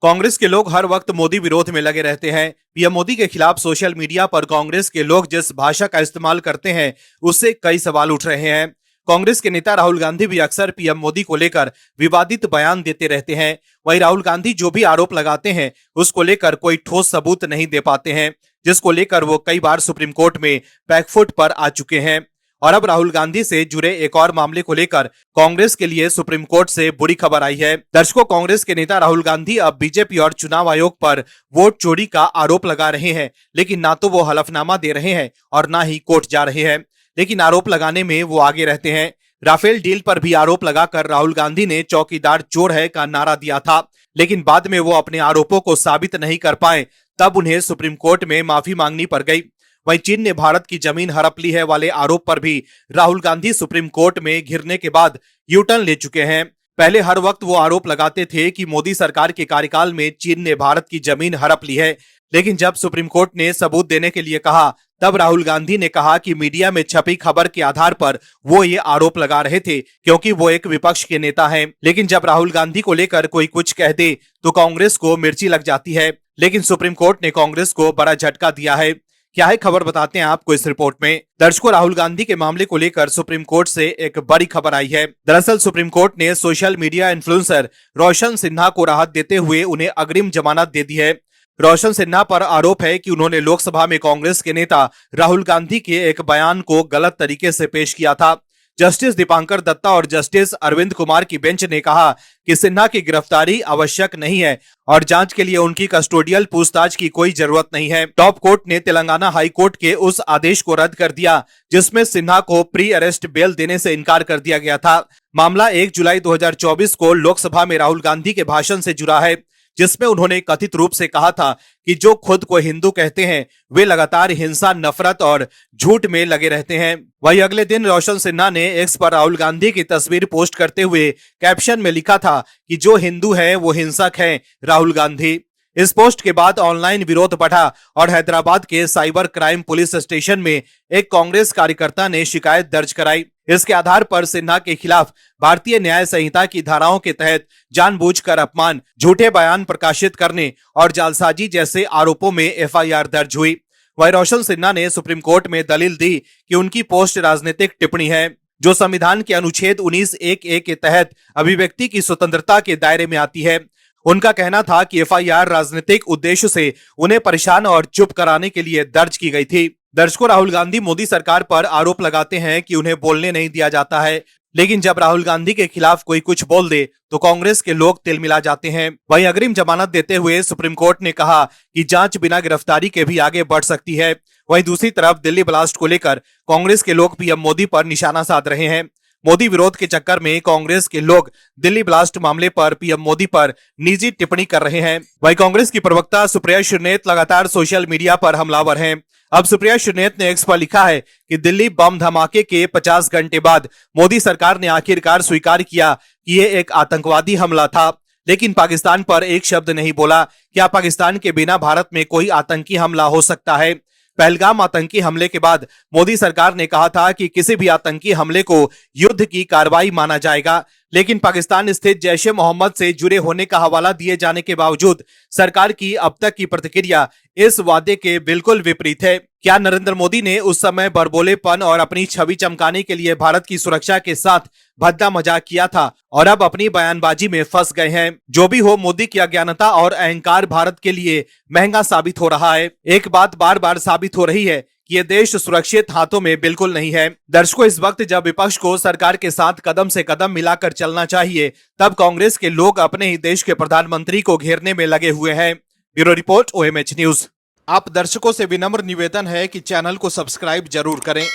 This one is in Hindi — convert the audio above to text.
कांग्रेस के लोग हर वक्त मोदी विरोध में लगे रहते हैं। पीएम मोदी के खिलाफ सोशल मीडिया पर कांग्रेस के लोग जिस भाषा का इस्तेमाल करते हैं, उससे कई सवाल उठ रहे हैं। कांग्रेस के नेता राहुल गांधी भी अक्सर पीएम मोदी को लेकर विवादित बयान देते रहते हैं। वहीं राहुल गांधी जो भी आरोप लगाते हैं, उसको लेकर कोई ठोस सबूत नहीं दे पाते हैं, जिसको लेकर वो कई बार सुप्रीम कोर्ट में बैकफुट पर आ चुके हैं। और अब राहुल गांधी से जुड़े एक और मामले को लेकर कांग्रेस के लिए सुप्रीम कोर्ट से बुरी खबर आई है। दर्शकों, कांग्रेस के नेता राहुल गांधी अब बीजेपी और चुनाव आयोग पर वोट चोरी का आरोप लगा रहे हैं, लेकिन ना तो वो हलफनामा दे रहे हैं और ना ही कोर्ट जा रहे हैं। लेकिन आरोप लगाने में वो आगे रहते हैं। राफेल डील पर भी आरोप लगाकर राहुल गांधी ने चौकीदार चोर है का नारा दिया था, लेकिन बाद में वो अपने आरोपों को साबित नहीं कर पाए, तब उन्हें सुप्रीम कोर्ट में माफी मांगनी पड़ गई। वहीं चीन ने भारत की जमीन हड़प ली है वाले आरोप पर भी राहुल गांधी सुप्रीम कोर्ट में घिरने के बाद यू टर्न ले चुके हैं। पहले हर वक्त वो आरोप लगाते थे कि मोदी सरकार के कार्यकाल में चीन ने भारत की जमीन हड़प ली है, लेकिन जब सुप्रीम कोर्ट ने सबूत देने के लिए कहा, तब राहुल गांधी ने कहा कि मीडिया में छपी खबर के आधार पर वो ये आरोप लगा रहे थे, क्योंकि वो एक विपक्ष के नेता हैं। लेकिन जब राहुल गांधी को लेकर कोई कुछ कह दे तो कांग्रेस को मिर्ची लग जाती है। लेकिन सुप्रीम कोर्ट ने कांग्रेस को बड़ा झटका दिया है। क्या है खबर, बताते हैं आपको इस रिपोर्ट में। दर्शकों, राहुल गांधी के मामले को लेकर सुप्रीम कोर्ट से एक बड़ी खबर आई है। दरअसल सुप्रीम कोर्ट ने सोशल मीडिया इन्फ्लुएंसर रोशन सिन्हा को राहत देते हुए उन्हें अग्रिम जमानत दे दी है। रोशन सिन्हा पर आरोप है कि उन्होंने लोकसभा में कांग्रेस के नेता राहुल गांधी के एक बयान को गलत तरीके से पेश किया था। जस्टिस दीपांकर दत्ता और जस्टिस अरविंद कुमार की बेंच ने कहा कि सिन्हा की गिरफ्तारी आवश्यक नहीं है और जांच के लिए उनकी कस्टोडियल पूछताछ की कोई जरूरत नहीं है। टॉप कोर्ट ने तेलंगाना हाई कोर्ट के उस आदेश को रद्द कर दिया जिसमें सिन्हा को प्री अरेस्ट बेल देने से इनकार कर दिया गया था। मामला 1 जुलाई 2024 को लोकसभा में राहुल गांधी के भाषण से जुड़ा है, जिसमें उन्होंने कथित रूप से कहा था कि जो खुद को हिंदू कहते हैं वे लगातार हिंसा, नफरत और झूठ में लगे रहते हैं। वहीं अगले दिन रोशन सिन्हा ने एक्स पर राहुल गांधी की तस्वीर पोस्ट करते हुए कैप्शन में लिखा था कि जो हिंदू है वो हिंसक है, राहुल गांधी। इस पोस्ट के बाद ऑनलाइन विरोध बढ़ा और हैदराबाद के साइबर क्राइम पुलिस स्टेशन में एक कांग्रेस कार्यकर्ता ने शिकायत दर्ज कराई। इसके आधार पर सिन्हा के खिलाफ भारतीय न्याय संहिता की धाराओं के तहत जानबूझकर अपमान, झूठे बयान प्रकाशित करने और जालसाजी जैसे आरोपों में एफआईआर दर्ज हुई। वहीं रोशन सिन्हा ने सुप्रीम कोर्ट में दलील दी कि उनकी पोस्ट राजनीतिक टिप्पणी है, जो संविधान के अनुच्छेद 19(1)(a) के तहत अभिव्यक्ति की स्वतंत्रता के दायरे में आती है। उनका कहना था कि एफआईआर राजनीतिक उद्देश्य से उन्हें परेशान और चुप कराने के लिए दर्ज की गई थी। दर्शकों, राहुल गांधी मोदी सरकार पर आरोप लगाते हैं कि उन्हें बोलने नहीं दिया जाता है, लेकिन जब राहुल गांधी के खिलाफ कोई कुछ बोल दे तो कांग्रेस के लोग तिलमिला जाते हैं। वहीं अग्रिम जमानत देते हुए सुप्रीम कोर्ट ने कहा कि जांच बिना गिरफ्तारी के भी आगे बढ़ सकती है। वहीं दूसरी तरफ दिल्ली ब्लास्ट को लेकर कांग्रेस के लोग पीएम मोदी पर निशाना साध रहे हैं। मोदी विरोध के चक्कर में कांग्रेस के लोग दिल्ली ब्लास्ट मामले पर पीएम मोदी पर निजी टिप्पणी कर रहे हैं। वहीं कांग्रेस की प्रवक्ता सुप्रिया श्रीनेत लगातार सोशल मीडिया पर हमलावर हैं। अब सुप्रिया श्रीनेत ने एक्स पर लिखा है कि दिल्ली बम धमाके के 50 घंटे बाद मोदी सरकार ने आखिरकार स्वीकार किया कि ये एक आतंकवादी हमला था, लेकिन पाकिस्तान पर एक शब्द नहीं बोला। क्या पाकिस्तान के बिना भारत में कोई आतंकी हमला हो सकता है? पहलगाम आतंकी हमले के बाद मोदी सरकार ने कहा था कि किसी भी आतंकी हमले को युद्ध की कार्रवाई माना जाएगा, लेकिन पाकिस्तान स्थित जैश ए मोहम्मद से जुड़े होने का हवाला दिए जाने के बावजूद सरकार की अब तक की प्रतिक्रिया इस वादे के बिल्कुल विपरीत है। क्या नरेंद्र मोदी ने उस समय बड़बोलेपन और अपनी छवि चमकाने के लिए भारत की सुरक्षा के साथ भद्दा मजाक किया था और अब अपनी बयानबाजी में फंस गए हैं? जो भी हो, मोदी की अज्ञानता और अहंकार भारत के लिए महंगा साबित हो रहा है। एक बात बार बार साबित हो रही है कि ये देश सुरक्षित हाथों में बिल्कुल नहीं है। दर्शकों, इस वक्त जब विपक्ष को सरकार के साथ कदम से कदम मिलाकर चलना चाहिए, तब कांग्रेस के लोग अपने ही देश के प्रधानमंत्री को घेरने में लगे हुए हैं। Bureau report, OMH news. आप दर्शकों से विनम्र निवेदन है कि चैनल को सब्सक्राइब जरूर करें